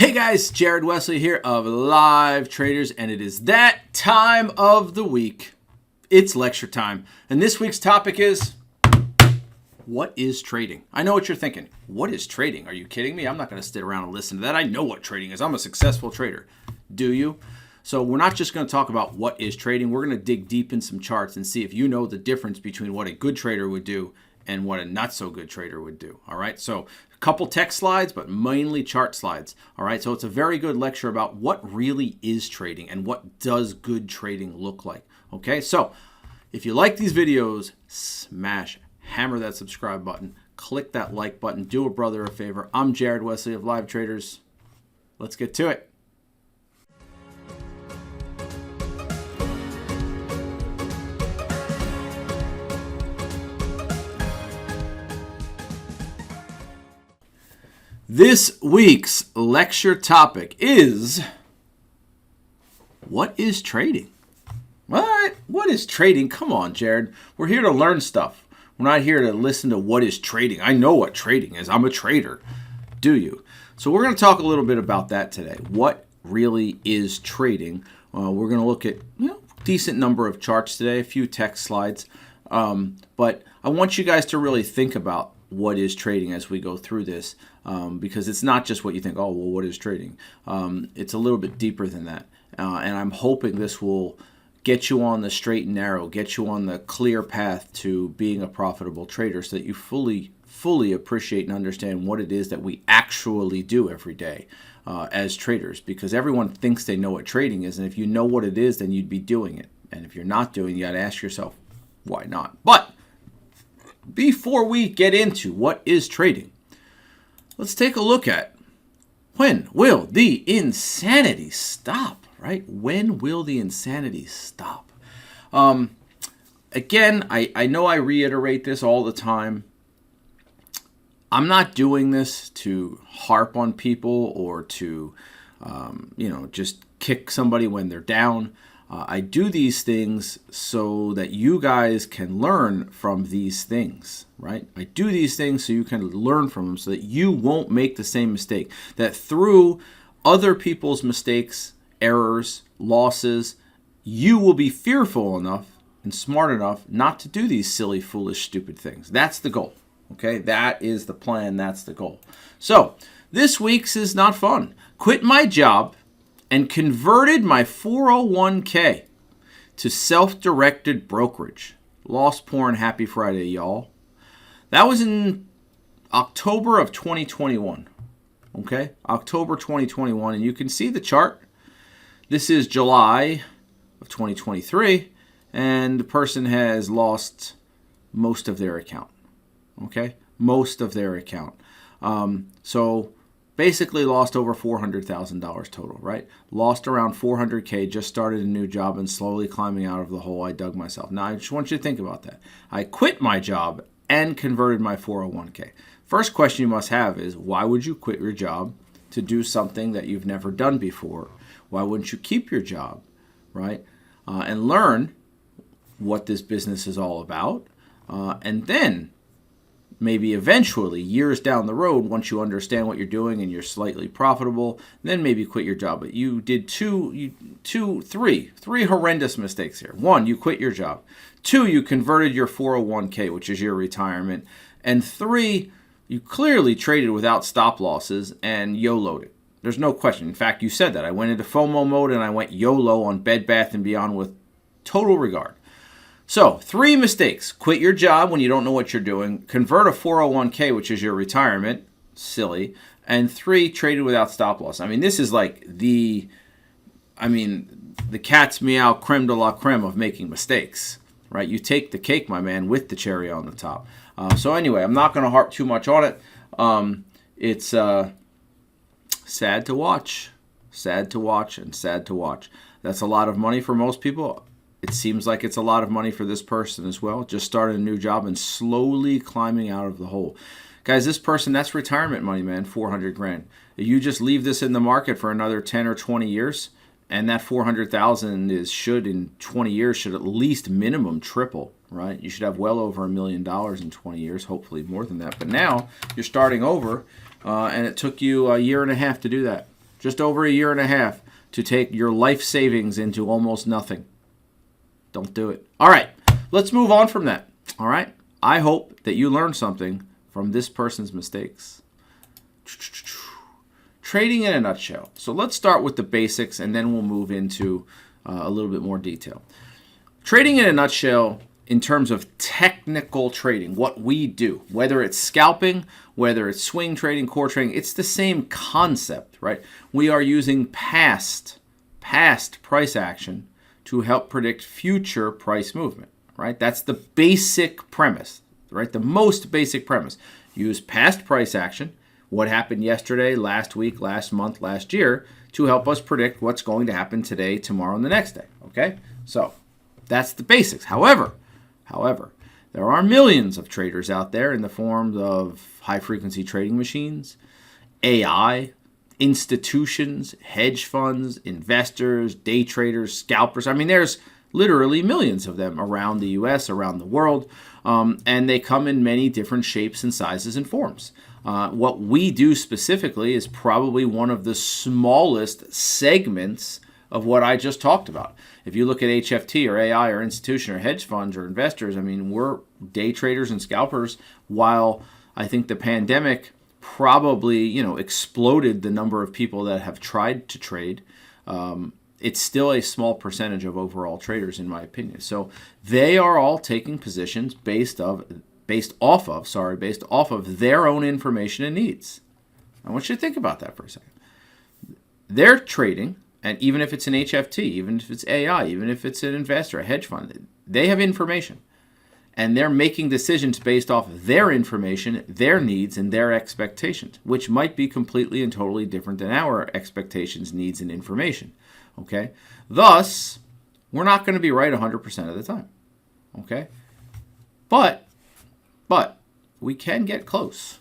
Hey guys, Jared Wesley here of Live Traders, and it is that time of the week. It's lecture time, and this week's topic is, what is trading? I know what you're thinking. What is trading? Are you kidding me? I'm not going to sit around and listen to that. I know what trading is. I'm a successful trader. Do you? So we're not just going to talk about what is trading. We're going to dig deep in some charts and see if you know the difference between what a good trader would do and what a not so good trader would do. All right. So a couple text slides, but mainly chart slides. All right. So it's a very good lecture about what really is trading and what does good trading look like. Okay. So if you like these videos, hammer that subscribe button, click that like button, do a brother a favor. I'm Jared Wesley of Live Traders. Let's get to it. This week's lecture topic is, what is trading? What? What is trading? Come on, Jared. We're here to learn stuff. We're not here to listen to what is trading. I know what trading is. I'm a trader. Do you? So we're going to talk a little bit about that today. What really is trading? We're going to look at decent number of charts today, a few text slides. But I want you guys to really think about what is trading as we go through this, because it's not just what you think, oh, well, what is trading? It's a little bit deeper than that. And I'm hoping this will get you on the straight and narrow, get you on the clear path to being a profitable trader so that you fully appreciate and understand what it is that we actually do every day as traders, because everyone thinks they know what trading is. And if you know what it is, then you'd be doing it. And if you're not doing it, you got to ask yourself, why not? But before we get into what is trading, let's take a look at, when will the insanity stop, right? When will the insanity stop? Again, I know I reiterate this all the time. I'm not doing this to harp on people or to, just kick somebody when they're down. I do these things so that you guys can learn from these things, right? I do these things so you can learn from them so that you won't make the same mistake. That through other people's mistakes, errors, losses, you will be fearful enough and smart enough not to do these silly, foolish, stupid things. That's the goal, okay? That is the plan. That's the goal. So this week's is not fun. Quit my job and converted my 401k to self-directed brokerage. Lost porn, happy Friday, y'all. That was in October of 2021. Okay, October 2021, and you can see the chart. This is July of 2023, and the person has lost most of their account. Okay, most of their account. So basically lost over $400,000 total, right? Lost around 400K, just started a new job and slowly climbing out of the hole I dug myself. Now, I just want you to think about that. I quit my job and converted my 401K. First question you must have is, why would you quit your job to do something that you've never done before? Why wouldn't you keep your job, right? And learn what this business is all about, and then maybe eventually, years down the road, once you understand what you're doing and you're slightly profitable, then maybe quit your job. But you did three horrendous mistakes here. One, you quit your job. Two, you converted your 401k, which is your retirement. And three, you clearly traded without stop losses and YOLO'd it. There's no question. In fact, you said that. I went into FOMO mode and I went YOLO on Bed Bath & Beyond with total regard. So, 3 mistakes. Quit your job when you don't know what you're doing. Convert a 401k, which is your retirement. Silly. And 3, traded without stop loss. I mean, this is like the cat's meow creme de la creme of making mistakes, right? You take the cake, my man, with the cherry on the top. So anyway, I'm not going to harp too much on it. It's sad to watch. Sad to watch and sad to watch. That's a lot of money for most people. It seems like it's a lot of money for this person as well. Just started a new job and slowly climbing out of the hole. Guys, this person, that's retirement money, man, 400 grand. You just leave this in the market for another 10 or 20 years, and that 400,000 should in 20 years should at least minimum triple, right? You should have well over $1 million in 20 years, hopefully more than that. But now you're starting over, and it took you a year and a half to do that. just over a year and a half, to take your life savings into almost nothing. Don't do it. All right, let's move on from that. All right, I hope that you learned something from this person's mistakes. Trading in a nutshell. So let's start with the basics, and then we'll move into a little bit more detail. Trading in a nutshell, in terms of technical trading, what we do, whether it's scalping, whether it's swing trading, core trading, it's the same concept, right? We are using past price action to help predict future price movement, right? That's the basic premise, right? The most basic premise. Use past price action, what happened yesterday, last week, last month, last year, to help us predict what's going to happen today, tomorrow, and the next day, okay? So that's the basics. However, there are millions of traders out there in the forms of high-frequency trading machines, AI, institutions, hedge funds, investors, day traders, scalpers. I mean, there's literally millions of them around the U.S., around the world, and they come in many different shapes and sizes and forms. What we do specifically is probably one of the smallest segments of what I just talked about. If you look at HFT or AI or institution or hedge funds or investors, I mean, we're day traders and scalpers. While I think the pandemic probably, exploded the number of people that have tried to trade, it's still a small percentage of overall traders, in my opinion. So they are all taking positions based off of their own information and needs. I want you to think about that for a second. They're trading, and even if it's an HFT, even if it's AI, even if it's an investor, a hedge fund, they have information. And they're making decisions based off of their information, their needs, and their expectations, which might be completely and totally different than our expectations, needs, and information. Okay? Thus, we're not going to be right 100% of the time. Okay? But we can get close,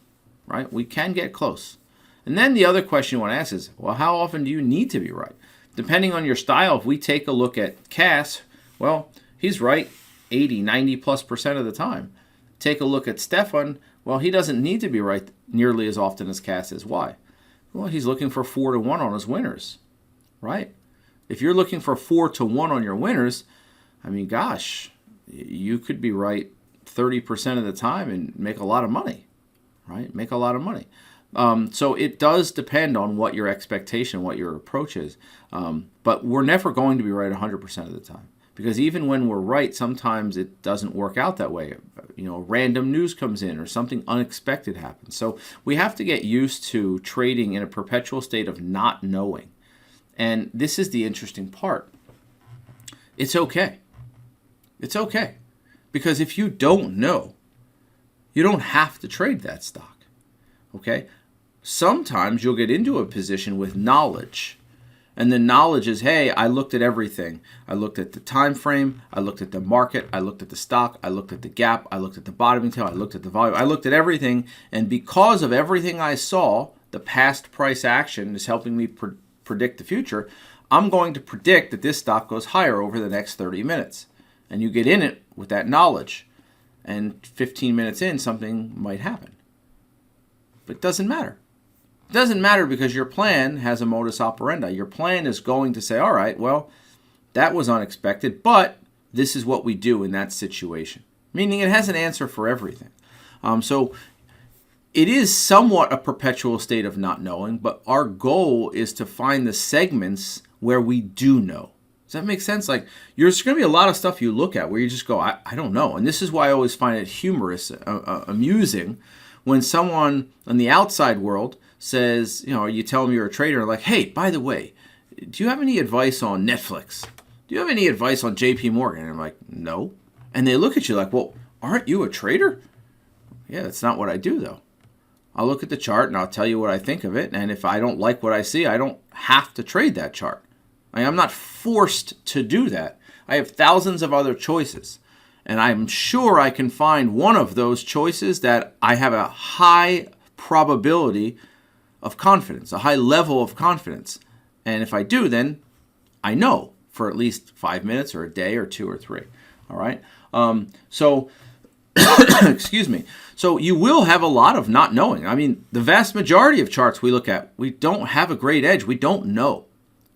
right? We can get close. And then the other question you want to ask is, well, how often do you need to be right? Depending on your style, if we take a look at Cass, well, he's right 80, 90+% of the time. Take a look at Stefan, well, he doesn't need to be right nearly as often as Cass is. Why? Well, he's looking for 4-1 on his winners, right? If you're looking for 4-1 on your winners, I mean, gosh, you could be right 30% of the time and make a lot of money, right? Make a lot of money. So it does depend on what your expectation, what your approach is. But we're never going to be right 100% of the time. Because even when we're right, sometimes it doesn't work out that way. Random news comes in or something unexpected happens. So we have to get used to trading in a perpetual state of not knowing. And this is the interesting part. It's okay. It's okay. Because if you don't know, you don't have to trade that stock. Okay? Sometimes you'll get into a position with knowledge. And the knowledge is, hey, I looked at everything. I looked at the time frame. I looked at the market. I looked at the stock. I looked at the gap. I looked at the bottoming tail. I looked at the volume. I looked at everything. And because of everything I saw, the past price action is helping me predict the future. I'm going to predict that this stock goes higher over the next 30 minutes. And you get in it with that knowledge. And 15 minutes in, something might happen. But it doesn't matter. It doesn't matter because your plan has a modus operandi. Your plan is going to say, all right, well, that was unexpected, but this is what we do in that situation. Meaning it has an answer for everything. So it is somewhat a perpetual state of not knowing, but our goal is to find the segments where we do know. Does that make sense? Like, there's going to be a lot of stuff you look at where you just go, I don't know. And this is why I always find it humorous, amusing, when someone in the outside world says, you tell them you're a trader, like, hey, by the way, do you have any advice on Netflix? Do you have any advice on JP Morgan? And I'm like, no. And they look at you like, well, aren't you a trader? Yeah, that's not what I do, though. I'll look at the chart and I'll tell you what I think of it. And if I don't like what I see, I don't have to trade that chart. I'm not forced to do that. I have thousands of other choices. And I'm sure I can find one of those choices that I have a high probability of confidence, a high level of confidence. And if I do, then I know for at least 5 minutes or a day or 2 or 3. All right. So Excuse me. So you will have a lot of not knowing. I mean, the vast majority of charts we look at, we don't have a great edge. We don't know,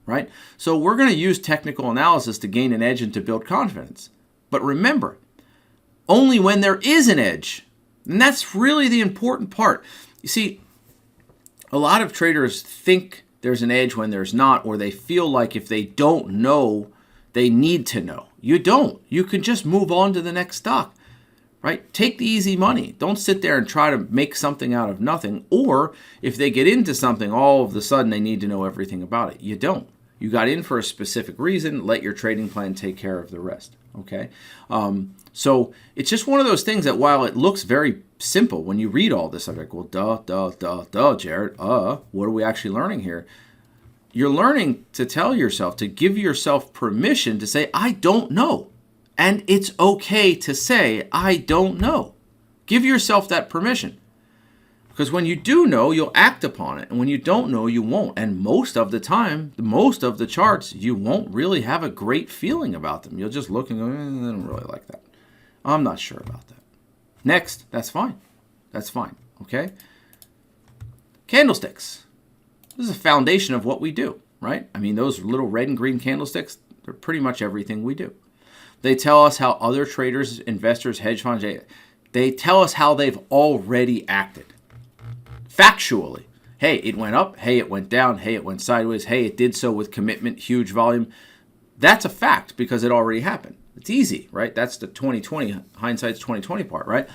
right? So we're going to use technical analysis to gain an edge and to build confidence. But remember, only when there is an edge. And that's really the important part. You see, a lot of traders think there's an edge when there's not, or they feel like if they don't know, they need to know. You don't. You can just move on to the next stock, right? Take the easy money. Don't sit there and try to make something out of nothing. Or if they get into something, all of a sudden they need to know everything about it. You don't. You got in for a specific reason. Let your trading plan take care of the rest, okay? So it's just one of those things that while it looks very simple, when you read all this, I'm like, well, duh, Jared, what are we actually learning here? You're learning to tell yourself, to give yourself permission to say, I don't know. And it's okay to say, I don't know. Give yourself that permission. Because when you do know, you'll act upon it. And when you don't know, you won't. And most of the time, most of the charts, you won't really have a great feeling about them. You'll just look and go, I don't really like that. I'm not sure about that. Next, that's fine. That's fine, okay? Candlesticks. This is a foundation of what we do, right? I mean, those little red and green candlesticks, they're pretty much everything we do. They tell us how other traders, investors, hedge funds, they tell us how they've already acted. Factually. Hey, it went up. Hey, it went down. Hey, it went sideways. Hey, it did so with commitment, huge volume. That's a fact because it already happened. It's easy, right? That's the 2020, hindsight's 2020 part, right?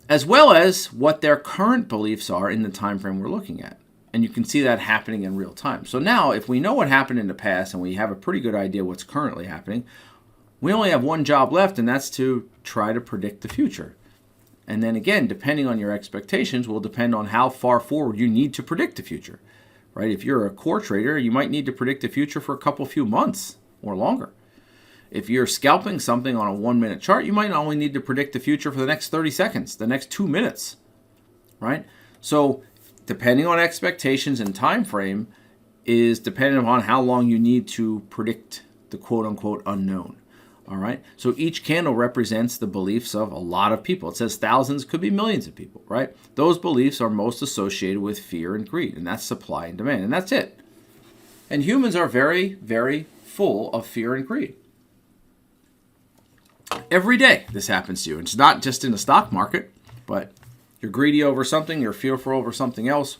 As well as what their current beliefs are in the time frame we're looking at. And you can see that happening in real time. So now, if we know what happened in the past and we have a pretty good idea what's currently happening, we only have one job left, and that's to try to predict the future. And then again, depending on your expectations, will depend on how far forward you need to predict the future, right? If you're a core trader, you might need to predict the future for a few months or longer. If you're scalping something on a 1-minute chart, you might only need to predict the future for the next 30 seconds, the next 2 minutes, right? So depending on expectations and time frame is dependent on how long you need to predict the quote-unquote unknown. All right. So each candle represents the beliefs of a lot of people. It says thousands, could be millions of people, right? Those beliefs are most associated with fear and greed, and that's supply and demand, and that's it. And humans are very, very full of fear and greed. Every day this happens to you. It's not just in the stock market, but you're greedy over something, you're fearful over something else,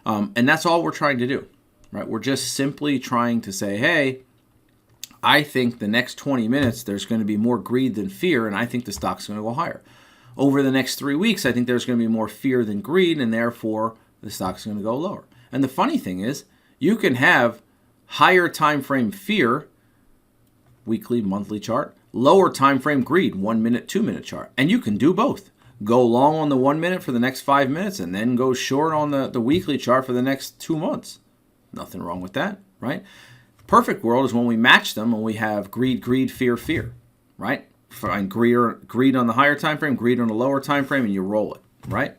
and that's all we're trying to do, right? We're just simply trying to say, hey, I think the next 20 minutes there's going to be more greed than fear, and I think the stock's going to go higher. Over the next 3 weeks, I think there's going to be more fear than greed, and therefore the stock's going to go lower. And the funny thing is, you can have higher time frame fear, weekly, monthly chart, lower time frame greed, 1 minute, 2 minute chart, and you can do both. Go long on the 1 minute for the next 5 minutes, and then go short on the weekly chart for the next 2 months. Nothing wrong with that, right? Perfect world is when we match them and we have greed, fear, right? Find greed on the higher time frame, greed on the lower time frame, and you roll it, right?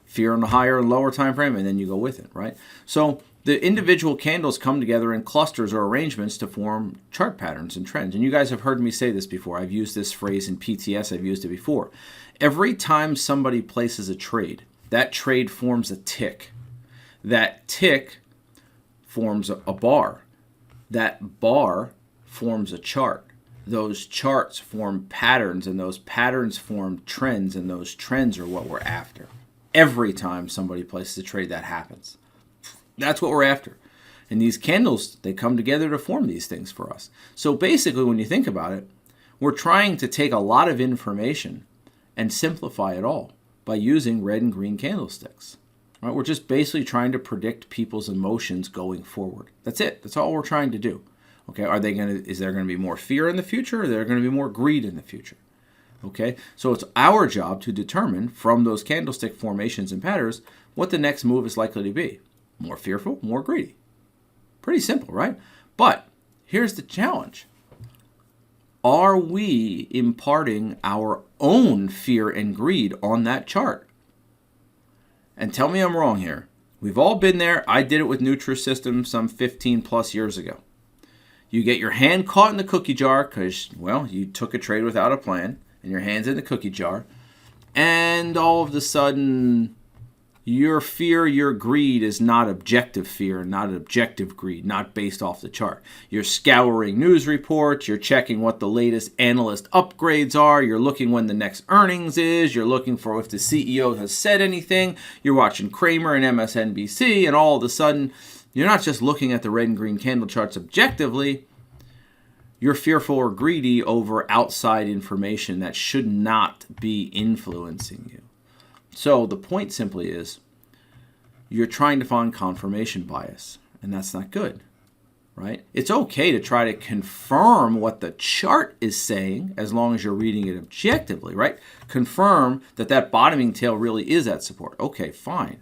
Fear on the higher and lower time frame, and then you go with it, right? So the individual candles come together in clusters or arrangements to form chart patterns and trends. And you guys have heard me say this before. I've used this phrase in PTS. I've used it before. Every time somebody places a trade, that trade forms a tick. That tick forms a bar. That bar forms a chart. Those charts form patterns, and those patterns form trends, and those trends are what we're after. Every time somebody places a trade, that happens. That's what we're after. And these candles, they come together to form these things for us. So basically, when you think about it, we're trying to take a lot of information and simplify it all by using red and green candlesticks. Right? We're just basically trying to predict people's emotions going forward. That's it. That's all we're trying to do. Okay, is there going to be more fear in the future, or is there going to be more greed in the future? Okay, so it's our job to determine from those candlestick formations and patterns what the next move is likely to be. More fearful, more greedy. Pretty simple, right? But here's the challenge. Are we imparting our own fear and greed on that chart? And tell me I'm wrong here. We've all been there. I did it with Nutrisystem some 15 plus years ago. You get your hand caught in the cookie jar because, well, you took a trade without a plan and your hand's in the cookie jar. and all of a sudden your fear, your greed is not objective fear, not objective greed, not based off the chart. You're scouring news reports, you're checking what the latest analyst upgrades are, you're looking when the next earnings is, you're looking for if the CEO has said anything, you're watching Kramer and MSNBC, and all of a sudden, you're not just looking at the red and green candle charts objectively, you're fearful or greedy over outside information that should not be influencing you. So the point simply is you're trying to find confirmation bias, and that's not good, right? It's okay to try to confirm what the chart is saying as long as you're reading it objectively, right? Confirm that that bottoming tail really is at support. Okay, fine.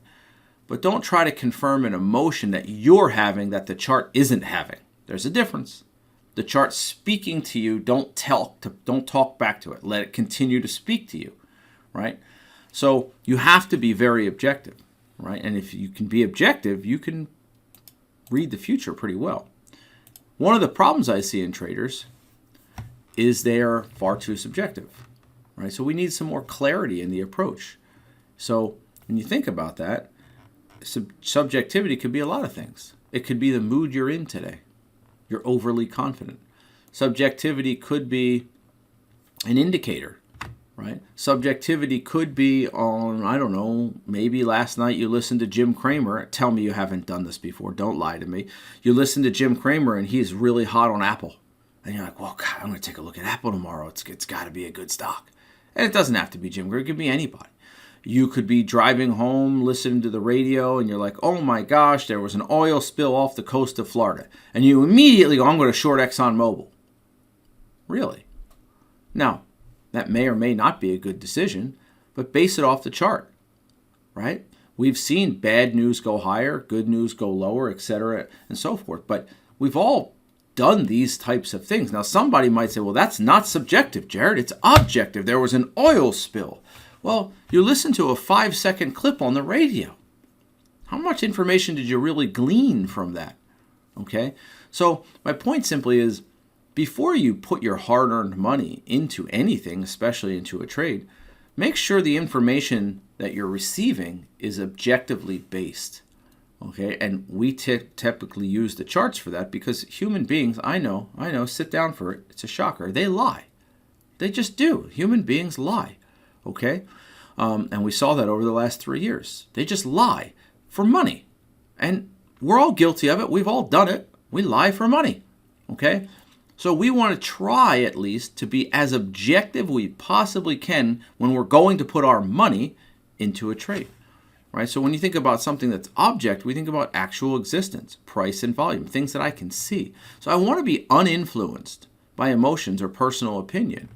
But don't try to confirm an emotion that you're having that the chart isn't having. There's a difference. The chart's speaking to you. Don't talk back to it. Let it continue to speak to you, right? So you have to be very objective, right? And if you can be objective, you can read the future pretty well. One of the problems I see in traders is they are far too subjective, right? So we need some more clarity in the approach. So when you think about that, subjectivity could be a lot of things. It could be the mood you're in today. You're overly confident. Subjectivity could be an indicator, right? Subjectivity could be on, I don't know, maybe last night you listened to Jim Cramer. Tell me you haven't done this before. Don't lie to me. You listen to Jim Cramer and he's really hot on Apple. And you're like, well, God, I'm going to take a look at Apple tomorrow. It's got to be a good stock. And it doesn't have to be Jim Cramer. It could be anybody. You could be driving home, listening to the radio, and you're like, oh my gosh, there was an oil spill off the coast of Florida. And you immediately go, I'm going to short ExxonMobil. Really? Now, that may or may not be a good decision, but base it off the chart, right? We've seen bad news go higher, good news go lower, etc., and so forth. But we've all done these types of things. Now, somebody might say, well, that's not subjective, Jared. It's objective. There was an oil spill. Well, you listened to a 5-second clip on the radio. How much information did you really glean from that? Okay? So my point simply is, before you put your hard-earned money into anything, especially into a trade, make sure the information that you're receiving is objectively based. Okay? And we typically use the charts for that because human beings, I know, sit down for it. It's a shocker. They lie. They just do. Human beings lie. Okay? And we saw that over the last 3 years. They just lie for money. And we're all guilty of it. We've all done it. We lie for money. Okay? So we want to try at least to be as objective we possibly can when we're going to put our money into a trade. Right? So when you think about something that's object, we think about actual existence, price and volume, things that I can see. So I want to be uninfluenced by emotions or personal opinion.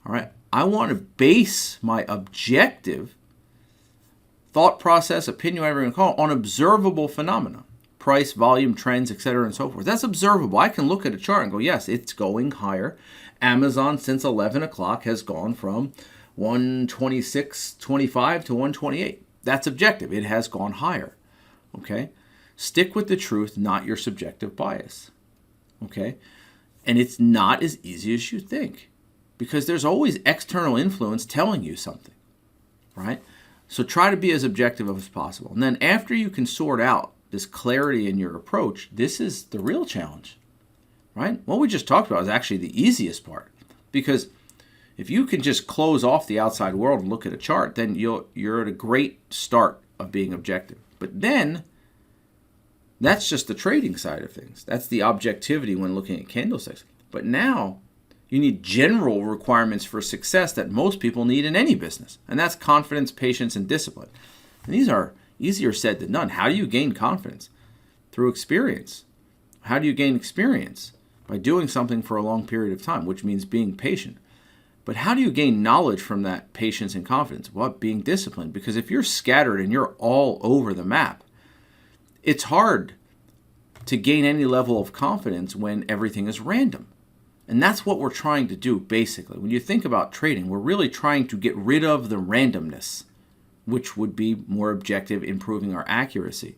All right? I want to base my objective thought process, opinion, whatever you want to call it, on observable phenomena. Price, volume, trends, etc., and so forth. That's observable. I can look at a chart and go, yes, it's going higher. Amazon since 11 o'clock has gone from 126.25 to 128. That's objective. It has gone higher. Okay? Stick with the truth, not your subjective bias. Okay? And it's not as easy as you think, because there's always external influence telling you something, right? So try to be as objective as possible. And then after you can sort out this clarity in your approach, this is the real challenge, right? What we just talked about is actually the easiest part, because if you can just close off the outside world and look at a chart, then you're at a great start of being objective. But then that's just the trading side of things. That's the objectivity when looking at candlesticks. But now you need general requirements for success that most people need in any business. And that's confidence, patience, and discipline. And these are easier said than done. How do you gain confidence? Through experience. How do you gain experience? By doing something for a long period of time, which means being patient. But how do you gain knowledge from that patience and confidence? Well, being disciplined. Because if you're scattered and you're all over the map, it's hard to gain any level of confidence when everything is random. And that's what we're trying to do, basically. When you think about trading, we're really trying to get rid of the randomness, which would be more objective, improving our accuracy.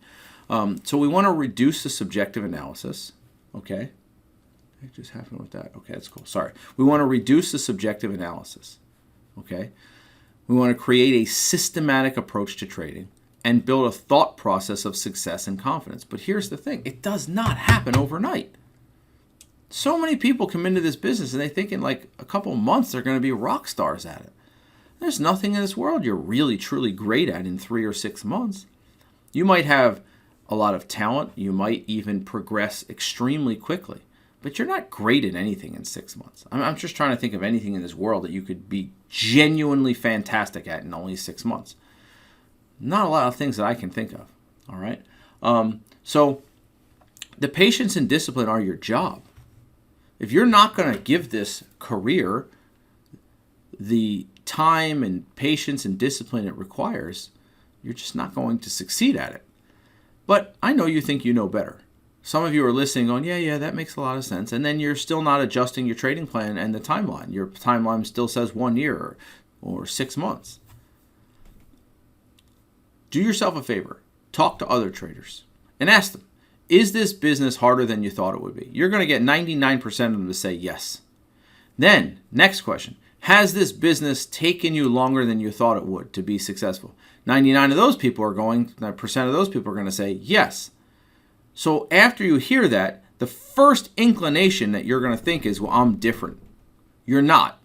So we want to reduce the subjective analysis. Okay. What just happened with that? Okay, that's cool. Sorry. We want to reduce the subjective analysis. Okay. We want to create a systematic approach to trading and build a thought process of success and confidence. But here's the thing, it does not happen overnight. So many people come into this business and they think in like a couple months they're going to be rock stars at it. There's nothing in this world you're really, truly great at in 3 or 6 months. You might have a lot of talent. You might even progress extremely quickly. But you're not great at anything in 6 months. I'm just trying to think of anything in this world that you could be genuinely fantastic at in only 6 months. Not a lot of things that I can think of. All right? So the patience and discipline are your job. If you're not going to give this career the time and patience and discipline it requires, you're just not going to succeed at it. But I know you think you know better. Some of you are listening going, yeah, that makes a lot of sense. And then you're still not adjusting your trading plan and the timeline. Your timeline still says 1 year or 6 months. Do yourself a favor. Talk to other traders and ask them, is this business harder than you thought it would be? You're going to get 99% of them to say yes. Then, next question. Has this business taken you longer than you thought it would to be successful? 99% of those people are going to say yes. So after you hear that, the first inclination that you're going to think is, well, I'm different. You're not.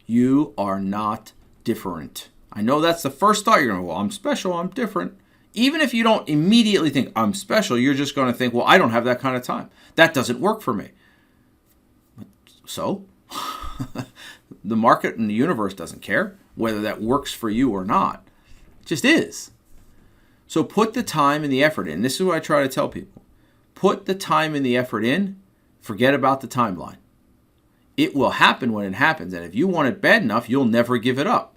You are not different. I know that's the first thought. You're going to go, well, I'm special, I'm different. Even if you don't immediately think I'm special, you're just going to think, well, I don't have that kind of time. That doesn't work for me. So, the market and the universe doesn't care whether that works for you or not. It just is. So put the time and the effort in. This is what I try to tell people. Put the time and the effort in. Forget about the timeline. It will happen when it happens. And if you want it bad enough, you'll never give it up.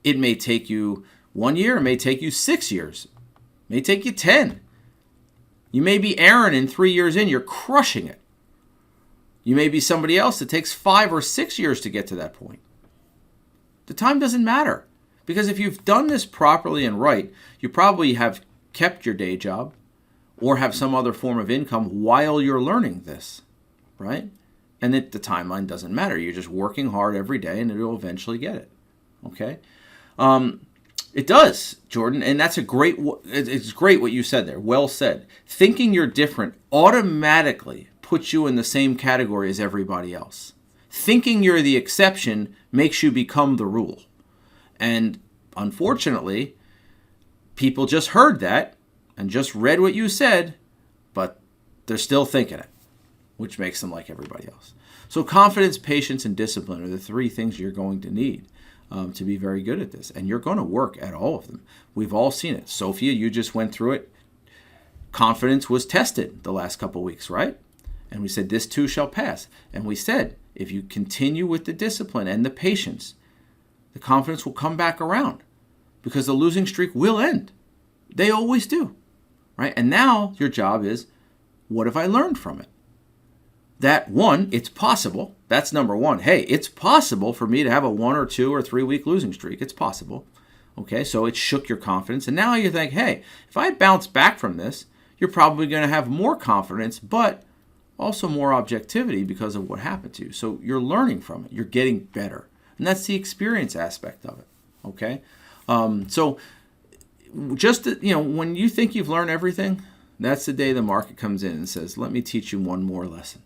It may take you 1 year. It may take you 6 years. It may take you 10. You may be Aaron and 3 years in, you're crushing it. You may be somebody else that takes 5 or 6 years to get to that point. The time doesn't matter. Because if you've done this properly and right, you probably have kept your day job or have some other form of income while you're learning this, right? And the timeline doesn't matter. You're just working hard every day and you'll eventually get it, okay? It does, Jordan, and that's it's great what you said there. Well said. Thinking you're different automatically puts you in the same category as everybody else. Thinking you're the exception makes you become the rule. And unfortunately, people just heard that and just read what you said, but they're still thinking it, which makes them like everybody else. So confidence, patience, and discipline are the 3 things you're going to need to be very good at this. And you're going to work at all of them. We've all seen it. Sophia, you just went through it. Confidence was tested the last couple weeks, right? And we said, this too shall pass. And we said, if you continue with the discipline and the patience, the confidence will come back around because the losing streak will end. They always do, right? And now your job is, what have I learned from it? That one, it's possible. That's number one. Hey, it's possible for me to have a 1 or 2 or 3 week losing streak. It's possible. Okay, so it shook your confidence. And now you think, hey, if I bounce back from this, you're probably going to have more confidence, but also more objectivity because of what happened to you. So you're learning from it. You're getting better. And that's the experience aspect of it, okay? So just, when you think you've learned everything, that's the day the market comes in and says, let me teach you one more lesson.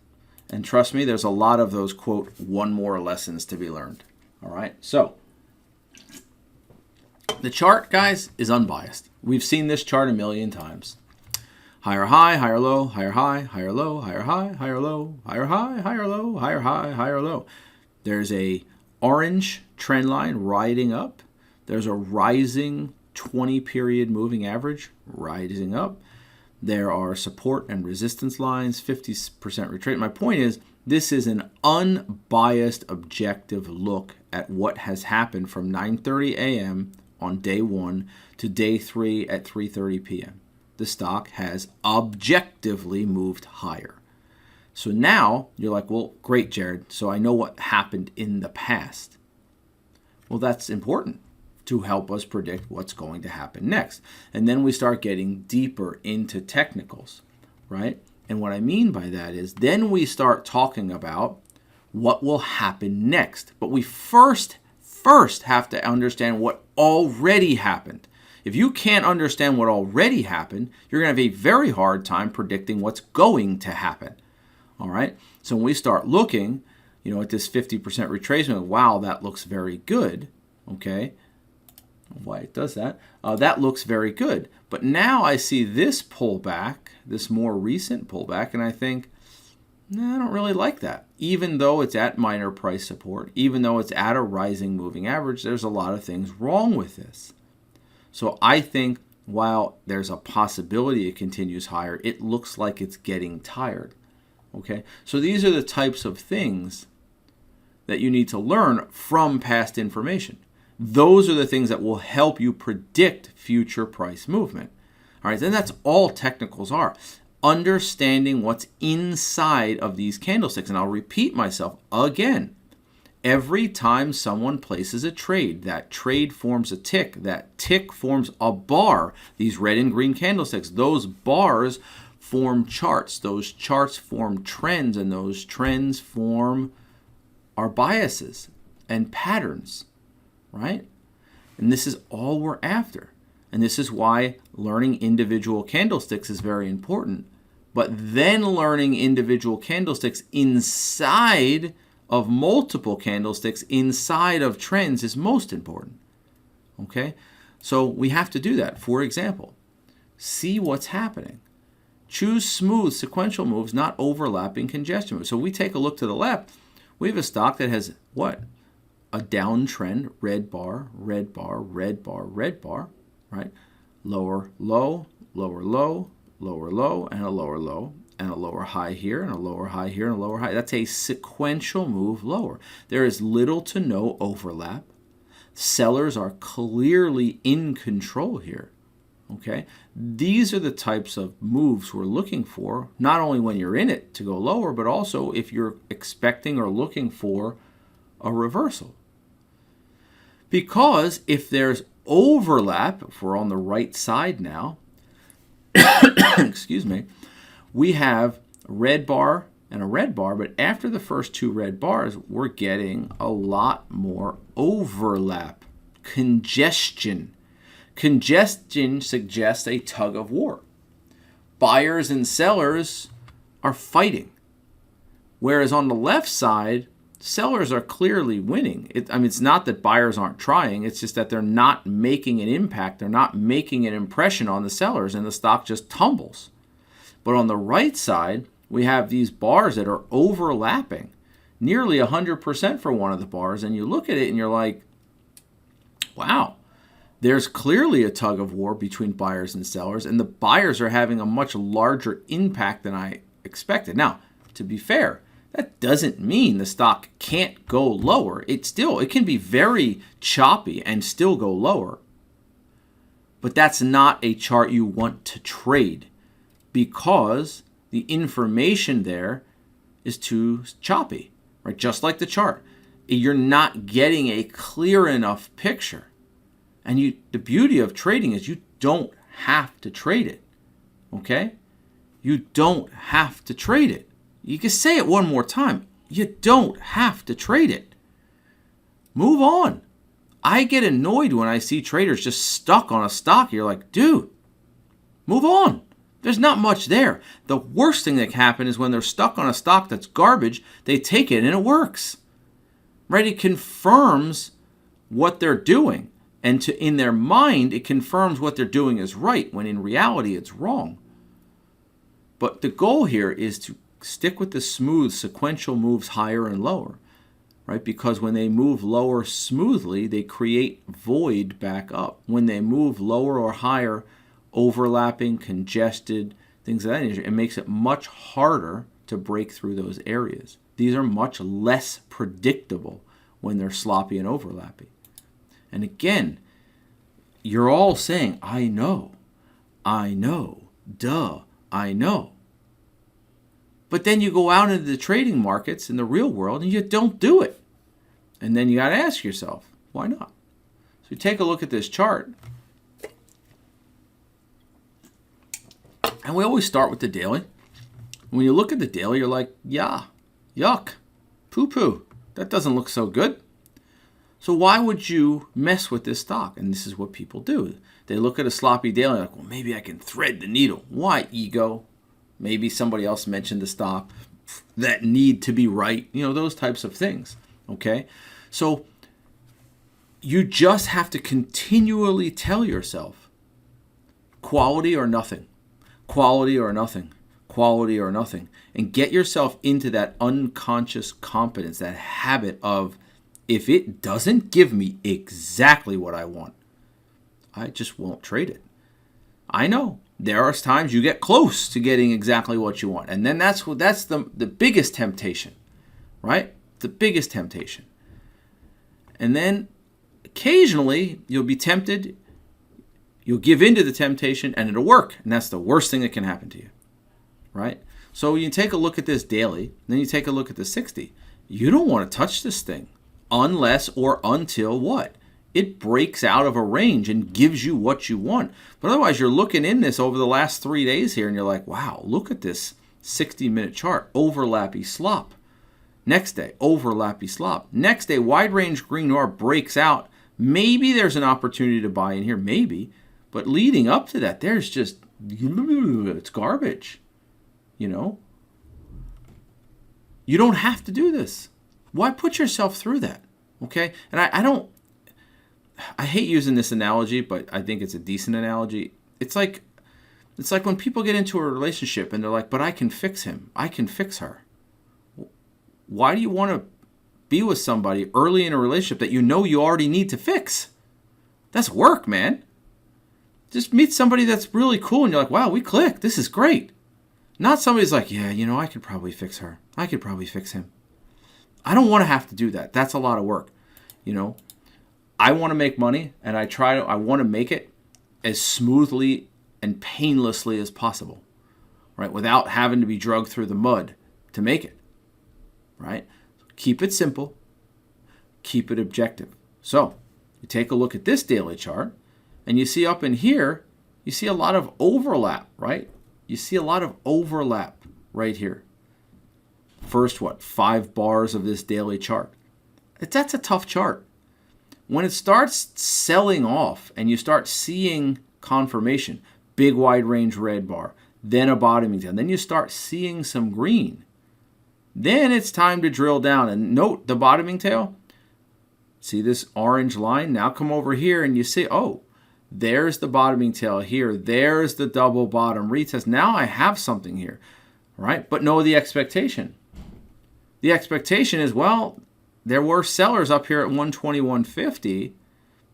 And trust me, there's a lot of those, quote, one more lessons to be learned, all right? So the chart, guys, is unbiased. We've seen this chart a million times. Higher high, higher low, higher high, higher low, higher high, higher low, higher high, higher low, higher high, higher low. There's a orange trend line riding up. There's a rising 20-period moving average rising up. There are support and resistance lines, 50% retrace. My point is, this is an unbiased, objective look at what has happened from 9:30 a.m. on day 1 to day 3 at 3:30 p.m. The stock has objectively moved higher. So now you're like, well, great, Jared. So I know what happened in the past. Well, that's important to help us predict what's going to happen next. And then we start getting deeper into technicals, right? And what I mean by that is then we start talking about what will happen next. But we first first have to understand what already happened. If you can't understand what already happened, you're going to have a very hard time predicting what's going to happen. All right? So when we start looking, at this 50% retracement, wow, that looks very good. Okay? Why it does that? That looks very good. But now I see this pullback, this more recent pullback, and I think, I don't really like that. Even though it's at minor price support, even though it's at a rising moving average, there's a lot of things wrong with this. So I think while there's a possibility it continues higher, it looks like it's getting tired. Okay? So these are the types of things that you need to learn from past information. Those are the things that will help you predict future price movement. All right, and that's all technicals are. Understanding what's inside of these candlesticks. And I'll repeat myself again. Every time someone places a trade, that trade forms a tick. That tick forms a bar. These red and green candlesticks, those bars form charts. Those charts form trends, and those trends form our biases and patterns. Right? And this is all we're after. And this is why learning individual candlesticks is very important. But then learning individual candlesticks inside of multiple candlesticks, inside of trends, is most important. Okay? So we have to do that. For example, see what's happening. Choose smooth sequential moves, not overlapping congestion moves. So we take a look to the left. We have a stock that has what? A downtrend, red bar, red bar, red bar, red bar, right? Lower low, lower low, lower low, and a lower low, and a lower high here, and a lower high here, and a lower high. That's a sequential move lower. There is little to no overlap. Sellers are clearly in control here. Okay? These are the types of moves we're looking for, not only when you're in it to go lower, but also if you're expecting or looking for a reversal. Because if there's overlap, if we're on the right side now, excuse me, we have a red bar and a red bar, but after the first two red bars, we're getting a lot more overlap, congestion. Congestion suggests a tug of war. Buyers and sellers are fighting. Whereas on the left side, sellers are clearly winning. It's not that buyers aren't trying. It's just that they're not making an impact. They're not making an impression on the sellers, and the stock just tumbles. But on the right side, we have these bars that are overlapping, nearly 100% for one of the bars. And you look at it and you're like, wow, there's clearly a tug of war between buyers and sellers, and the buyers are having a much larger impact than I expected. Now, to be fair, that doesn't mean the stock can't go lower. It can be very choppy and still go lower. But that's not a chart you want to trade because the information there is too choppy, right? Just like the chart. You're not getting a clear enough picture. And the beauty of trading is you don't have to trade it, okay? You don't have to trade it. You can say it one more time. You don't have to trade it. Move on. I get annoyed when I see traders just stuck on a stock. You're like, dude, move on. There's not much there. The worst thing that can happen is when they're stuck on a stock that's garbage, they take it and it works. Right? It confirms what they're doing. And in their mind, it confirms what they're doing is right, when in reality, it's wrong. But the goal here is to stick with the smooth sequential moves higher and lower, right? Because when they move lower smoothly, they create void back up. When they move lower or higher, overlapping, congested, things of that nature, it makes it much harder to break through those areas. These are much less predictable when they're sloppy and overlapping. And again, you're all saying, I know, duh, I know. But then you go out into the trading markets in the real world and you don't do it. And then you got to ask yourself, why not? So you take a look at this chart. And we always start with the daily. When you look at the daily, you're like, yeah, yuck, poo-poo. That doesn't look so good. So why would you mess with this stock? And this is what people do. They look at a sloppy daily like, well, maybe I can thread the needle. Why, ego? Maybe somebody else mentioned the stock, that need to be right, those types of things, okay? So you just have to continually tell yourself, quality or nothing, quality or nothing, quality or nothing, and get yourself into that unconscious competence, that habit of, if it doesn't give me exactly what I want, I just won't trade it. I know there are times you get close to getting exactly what you want, and then that's the biggest temptation, right? The biggest temptation. And then occasionally you'll be tempted, you'll give into the temptation, and it'll work, and that's the worst thing that can happen to you, right? So you take a look at this daily, then you take a look at the 60. You don't want to touch this thing unless or until what? It breaks out of a range and gives you what you want. But otherwise, you're looking in this over the last 3 days here, and you're like, wow, look at this 60-minute chart. Overlappy slop. Next day, overlappy slop. Next day, wide range green R breaks out. Maybe there's an opportunity to buy in here, maybe. But leading up to that, there's just, it's garbage. You don't have to do this. Why put yourself through that? Okay? And I hate using this analogy, but I think it's a decent analogy. It's like when people get into a relationship and they're like, but I can fix him. I can fix her. Why do you want to be with somebody early in a relationship that you already need to fix? That's work, man. Just meet somebody that's really cool and you're like, wow, we click. This is great. Not somebody's like, yeah, I could probably fix her. I could probably fix him. I don't want to have to do that. That's a lot of work. I want to make money, and I want to make it as smoothly and painlessly as possible, right? Without having to be dragged through the mud to make it, right? Keep it simple. Keep it objective. So you take a look at this daily chart, and you see up in here, you see a lot of overlap, right? You see a lot of overlap right here. First, 5 bars of this daily chart. That's a tough chart. When it starts selling off and you start seeing confirmation, big wide range red bar, then a bottoming down, then you start seeing some green. Then it's time to drill down and note the bottoming tail. See this orange line? Now come over here and you see, oh, there's the bottoming tail here. There's the double bottom retest. Now I have something here, right? But know the expectation. The expectation is, well, there were sellers up here at 121.50.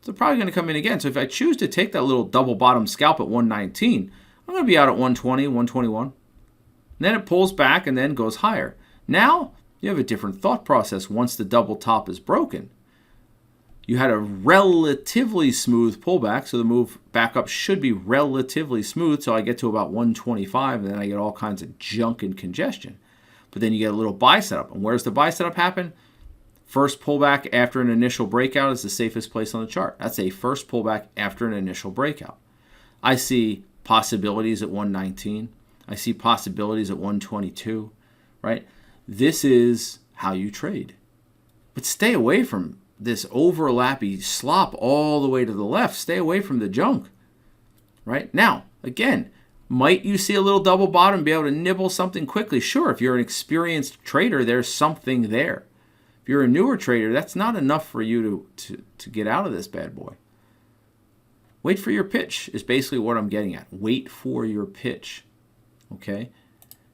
So they're probably going to come in again. So if I choose to take that little double bottom scalp at 119, I'm going to be out at 120, 121. And then it pulls back and then goes higher. Now you have a different thought process once the double top is broken. You had a relatively smooth pullback, so the move back up should be relatively smooth. So I get to about 125, and then I get all kinds of junk and congestion. But then you get a little buy setup. And where's the buy setup happen? First pullback after an initial breakout is the safest place on the chart. That's a first pullback after an initial breakout. I see possibilities at 119. I see possibilities at 122, right? This is how you trade. But stay away from this overlappy slop all the way to the left. Stay away from the junk, right? Now, again, might you see a little double bottom, be able to nibble something quickly? Sure, if you're an experienced trader, there's something there. If you're a newer trader, that's not enough for you to get out of this bad boy. Wait for your pitch is basically what I'm getting at. Wait for your pitch, okay?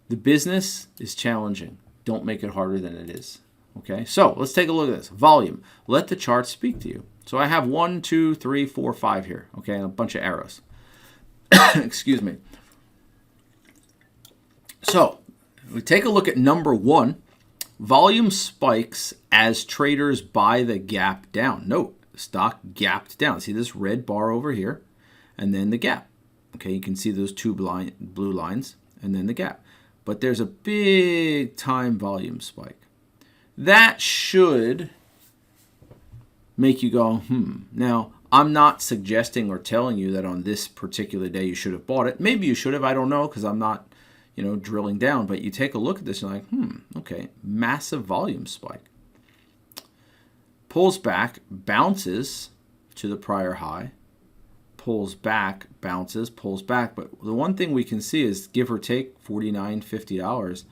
The business is challenging. Don't make it harder than it is, okay? So let's take a look at this. Volume. Let the chart speak to you. So I have 1, 2, 3, 4, 5 here, okay, and a bunch of arrows. Excuse me. So we take a look at number 1. Volume spikes as traders buy the gap down. Note, the stock gapped down. See this red bar over here, and then the gap. Okay, you can see those two blue lines, and then the gap. But there's a big time volume spike. That should make you go, Now, I'm not suggesting or telling you that on this particular day you should have bought it. Maybe you should have, I don't know, because I'm not drilling down, but you take a look at this and you're like, okay, massive volume spike. pulls back, bounces to the prior high, pulls back, bounces, pulls back. But the one thing we can see is, give or take $49, $50,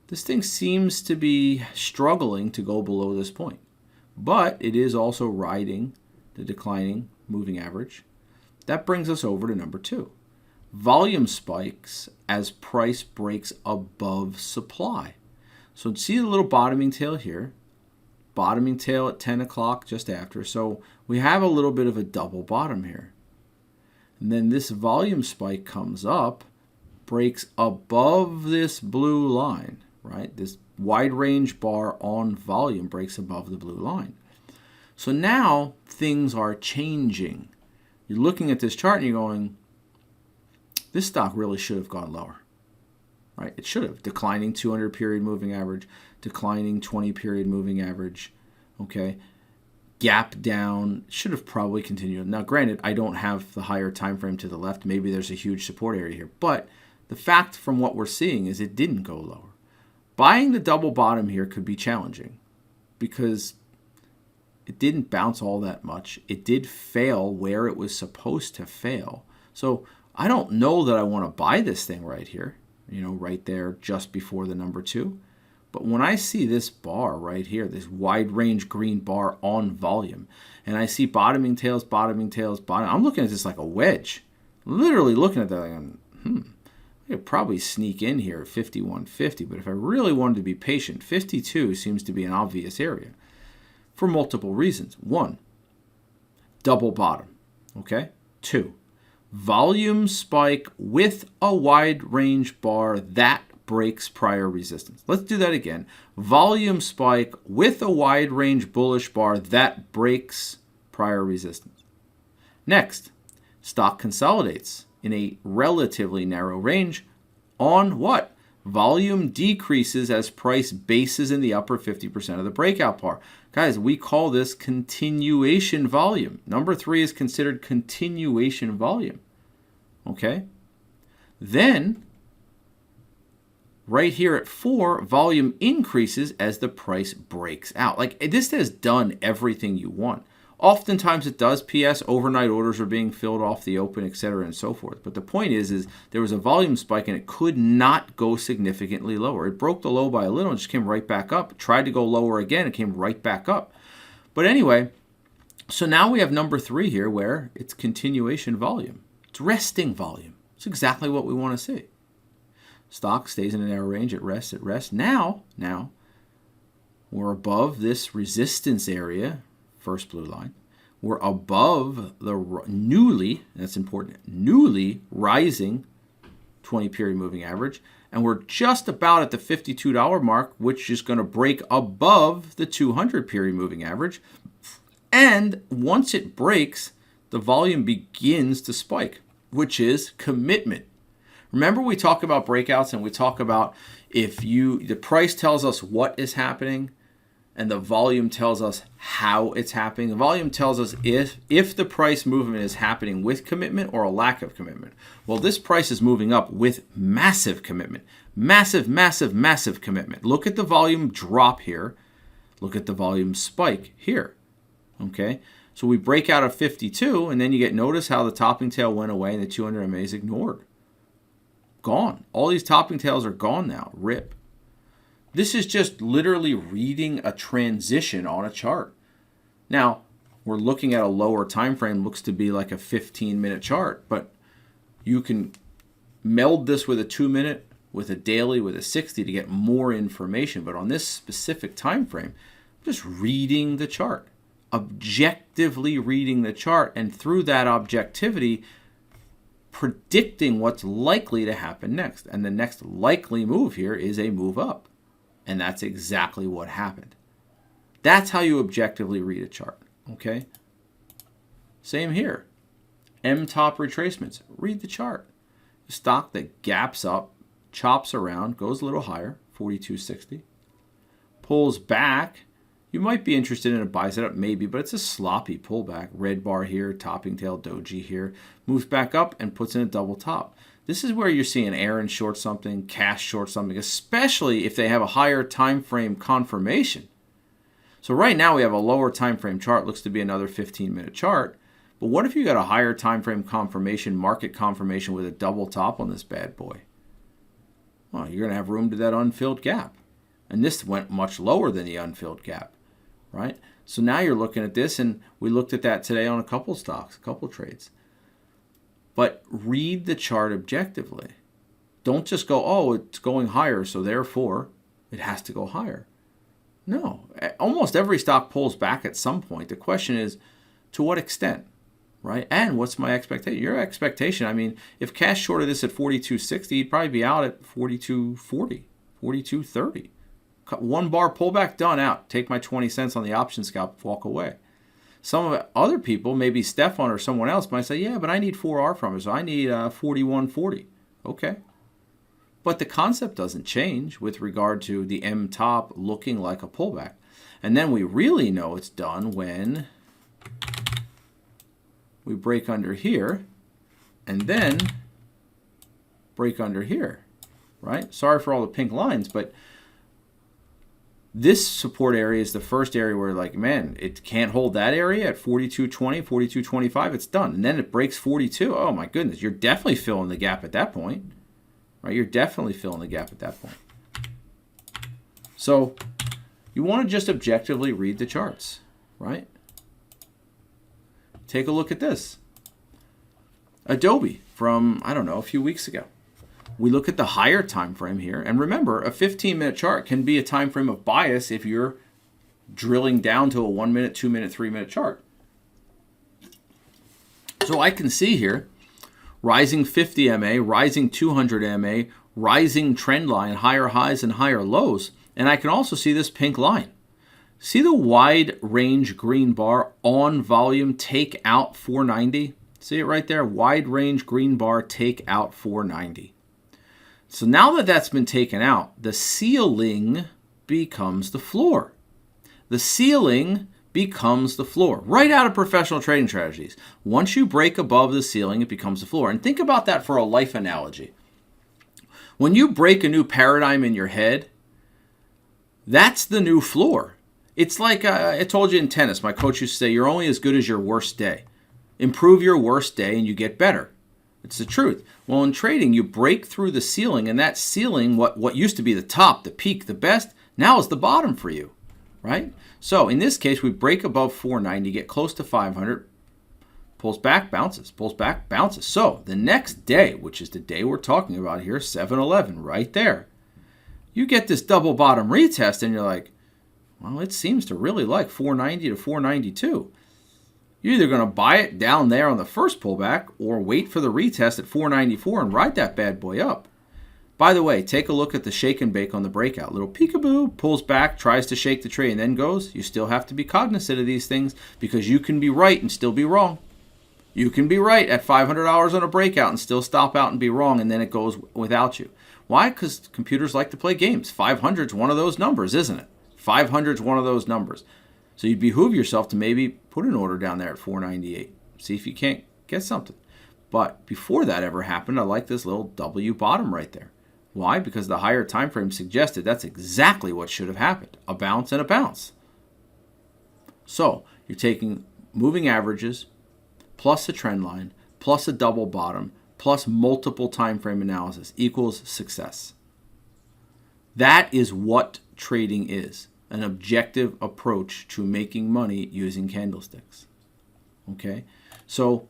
this thing seems to be struggling to go below this point. But it is also riding the declining moving average. That brings us over to number 2. Volume spikes as price breaks above supply. So see the little bottoming tail here. Bottoming tail at 10 o'clock just after. So we have a little bit of a double bottom here. And then this volume spike comes up, breaks above this blue line, right? This wide range bar on volume breaks above the blue line. So now things are changing. You're looking at this chart and you're going, this stock really should have gone lower, right? It should have. Declining 200 period moving average, declining 20 period moving average, okay? Gap down, should have probably continued. Now, granted, I don't have the higher time frame to the left. Maybe there's a huge support area here. But the fact from what we're seeing is it didn't go lower. Buying the double bottom here could be challenging because it didn't bounce all that much. It did fail where it was supposed to fail. So I don't know that I want to buy this thing right here, right there just before the number 2. But when I see this bar right here, this wide range green bar on volume, and I see bottoming tails, bottoming tails, I'm looking at this like a wedge. Literally looking at that like, I could probably sneak in here at 51.50, but if I really wanted to be patient, 52 seems to be an obvious area for multiple reasons. 1, double bottom, okay? 2, volume spike with a wide range bar that breaks prior resistance. Let's do that again. Volume spike with a wide range bullish bar that breaks prior resistance. Next, stock consolidates in a relatively narrow range on what? Volume decreases as price bases in the upper 50% of the breakout bar. Guys, we call this continuation volume. Number 3 is considered continuation volume. Okay? Then, right here at 4, volume increases as the price breaks out. Like, this has done everything you want. Oftentimes it does. P.S. Overnight orders are being filled off the open, etc., and so forth. But the point is there was a volume spike and it could not go significantly lower. It broke the low by a little and just came right back up. Tried to go lower again. It came right back up. But anyway, so now we have number 3 here where it's continuation volume. It's resting volume. It's exactly what we want to see. Stock stays in a narrow range. It rests. It rests. Now, we're above this resistance area. First blue line. We're above the newly, that's important, newly rising 20 period moving average. And we're just about at the $52 mark, which is going to break above the 200 period moving average. And once it breaks, the volume begins to spike, which is commitment. Remember we talk about breakouts and we talk about the price tells us what is happening, and the volume tells us how it's happening. The volume tells us if the price movement is happening with commitment or a lack of commitment. Well, this price is moving up with massive commitment. Massive, massive, massive commitment. Look at the volume drop here. Look at the volume spike here. Okay? So we break out of 52, and then notice how the topping tail went away and the 200 MA is ignored. Gone. All these topping tails are gone now. Rip. This is just literally reading a transition on a chart. Now, we're looking at a lower time frame, looks to be like a 15-minute chart, but you can meld this with a 2-minute, with a daily, with a 60 to get more information. But on this specific time frame, just reading the chart, objectively reading the chart, and through that objectivity, predicting what's likely to happen next. And the next likely move here is a move up. And that's exactly what happened. That's how you objectively read a chart, okay? Same here. M-top retracements. Read the chart. A stock that gaps up, chops around, goes a little higher, 42.60. Pulls back. You might be interested in a buy setup, maybe, but it's a sloppy pullback. Red bar here, topping tail doji here. Moves back up and puts in a double top. This is where you're seeing Aaron short something, Cash short something, especially if they have a higher time frame confirmation. So right now we have a lower time frame chart, looks to be another 15-minute chart. But what if you got a higher time frame confirmation, market confirmation with a double top on this bad boy? Well, you're going to have room to that unfilled gap. And this went much lower than the unfilled gap, right? So now you're looking at this, and we looked at that today on a couple stocks, a couple trades. But read the chart objectively. Don't just go, oh, it's going higher, so therefore it has to go higher. No, almost every stock pulls back at some point. The question is, to what extent, right? And what's my expectation? Your expectation, I mean, if cash shorted this at 42.60, you'd probably be out at 42.40, 42.30. One bar pullback, done, out. Take my 20 cents on the option scalp, walk away. Some of other people, maybe Stefan or someone else, might say, yeah, but I need 4R from it, so I need 41.40. Okay. But the concept doesn't change with regard to the M top looking like a pullback. And then we really know it's done when we break under here and then break under here, right? Sorry for all the pink lines, but this support area is the first area where, like, man, it can't hold that area at 42.20, 42.25. It's done. And then it breaks 42. Oh, my goodness. You're definitely filling the gap at that point. Right? You're definitely filling the gap at that point. So you want to just objectively read the charts, right? Take a look at this. Adobe from, I don't know, a few weeks ago. We look at the higher time frame here. And remember, a 15-minute chart can be a time frame of bias if you're drilling down to a 1-minute, 2-minute, 3-minute chart. So I can see here, rising 50 MA, rising 200 MA, rising trend line, higher highs and higher lows. And I can also see this pink line. See the wide range green bar on volume take out 490? See it right there? Wide range green bar take out 490. So now that that's been taken out, the ceiling becomes the floor. The ceiling becomes the floor. Right out of Professional Trading Strategies. Once you break above the ceiling, it becomes the floor. And think about that for a life analogy. When you break a new paradigm in your head, that's the new floor. It's like I told you in tennis, my coach used to say, you're only as good as your worst day. Improve your worst day and you get better. It's the truth. Well, in trading, you break through the ceiling, and that ceiling, what used to be the top, the peak, the best, now is the bottom for you, right? So in this case, we break above 490, get close to 500, pulls back, bounces, pulls back, bounces. So the next day, which is the day we're talking about here, 7-11, right there, you get this double bottom retest, and you're like, well, it seems to really like 490 to 492. You're either going to buy it down there on the first pullback or wait for the retest at 494 and ride that bad boy up. By the way, take a look at the shake and bake on the breakout. Little peekaboo, pulls back, tries to shake the tree, and then goes. You still have to be cognizant of these things because you can be right and still be wrong. You can be right at $500 on a breakout and still stop out and be wrong, and then it goes without you. Why? Because computers like to play games. 500 is one of those numbers, isn't it? 500 is one of those numbers. So you behoove yourself to maybe put an order down there at 498. See if you can't get something. But before that ever happened, I like this little W bottom right there. Why? Because the higher time frame suggested that's exactly what should have happened. A bounce and a bounce. So you're taking moving averages plus a trend line plus a double bottom plus multiple time frame analysis equals success. That is what trading is. An objective approach to making money using candlesticks. Okay? So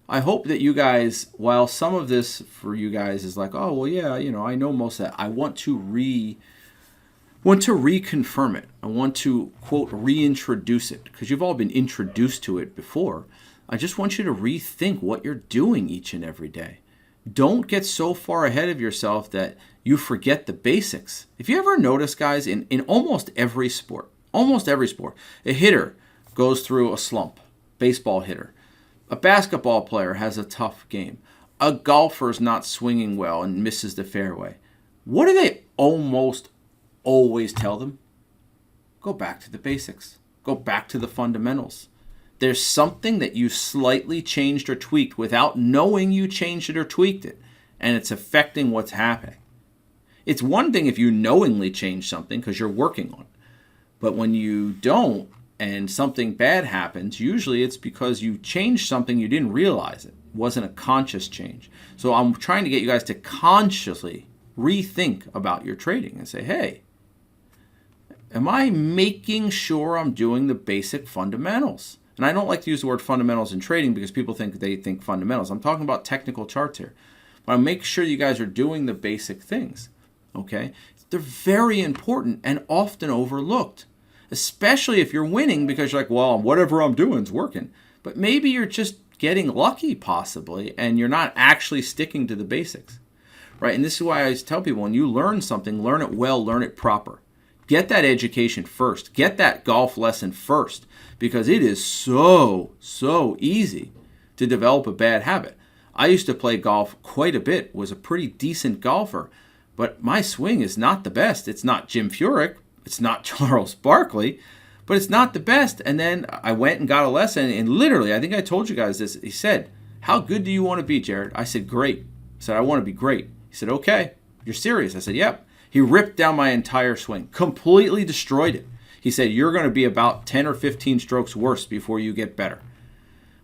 I hope that you guys, while some of this for you guys is like, oh, well, yeah, I know most of that. I want to reconfirm it. I want to, quote, reintroduce it because you've all been introduced to it before. I just want you to rethink what you're doing each and every day. Don't get so far ahead of yourself that you forget the basics. If you ever notice, guys, in almost every sport, a hitter goes through a slump, baseball hitter. A basketball player has a tough game. A golfer's not swinging well and misses the fairway. What do they almost always tell them? Go back to the basics. Go back to the fundamentals. There's something that you slightly changed or tweaked without knowing you changed it or tweaked it, and it's affecting what's happening. It's one thing if you knowingly change something because you're working on it. But when you don't and something bad happens, usually it's because you changed something you didn't realize it. It wasn't a conscious change. So I'm trying to get you guys to consciously rethink about your trading and say, hey, am I making sure I'm doing the basic fundamentals? And I don't like to use the word fundamentals in trading because people think fundamentals. I'm talking about technical charts here. But I make sure you guys are doing the basic things. Okay? They're very important and often overlooked, especially if you're winning because you're like, well, whatever I'm doing is working. But maybe you're just getting lucky possibly and you're not actually sticking to the basics. Right? And this is why I always tell people, when you learn something, learn it well, learn it proper. Get that education first. Get that golf lesson first, because it is so easy to develop a bad habit. I used to play golf quite a bit, was a pretty decent golfer, but my swing is not the best. It's not Jim Furyk. It's not Charles Barkley, but it's not the best. And then I went and got a lesson, and literally, I think I told you guys this. He said, how good do you want to be, Jared? I said, great. He said, I want to be great. He said, okay, you're serious? I said, yep. He ripped down my entire swing, completely destroyed it. He said, you're going to be about 10 or 15 strokes worse before you get better.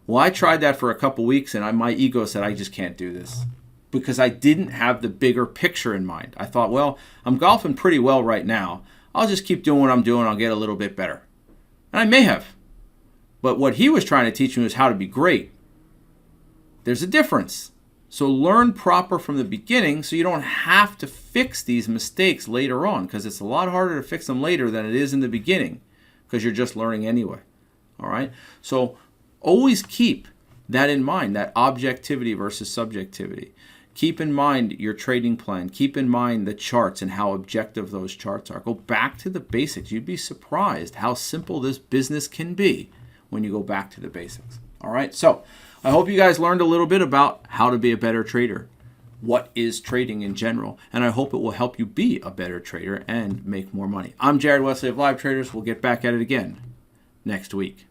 Well, I tried that for a couple weeks, and my ego said, I just can't do this, because I didn't have the bigger picture in mind. I thought, well, I'm golfing pretty well right now. I'll just keep doing what I'm doing. I'll get a little bit better. And I may have. But what he was trying to teach me was how to be great. There's a difference. So learn proper from the beginning so you don't have to fix these mistakes later on, because it's a lot harder to fix them later than it is in the beginning, because you're just learning anyway. All right? So always keep that in mind, that objectivity versus subjectivity. Keep in mind your trading plan. Keep in mind the charts and how objective those charts are. Go back to the basics. You'd be surprised how simple this business can be when you go back to the basics. All right? So I hope you guys learned a little bit about how to be a better trader, what is trading in general, and I hope it will help you be a better trader and make more money. I'm Jared Wesley of Live Traders. We'll get back at it again next week.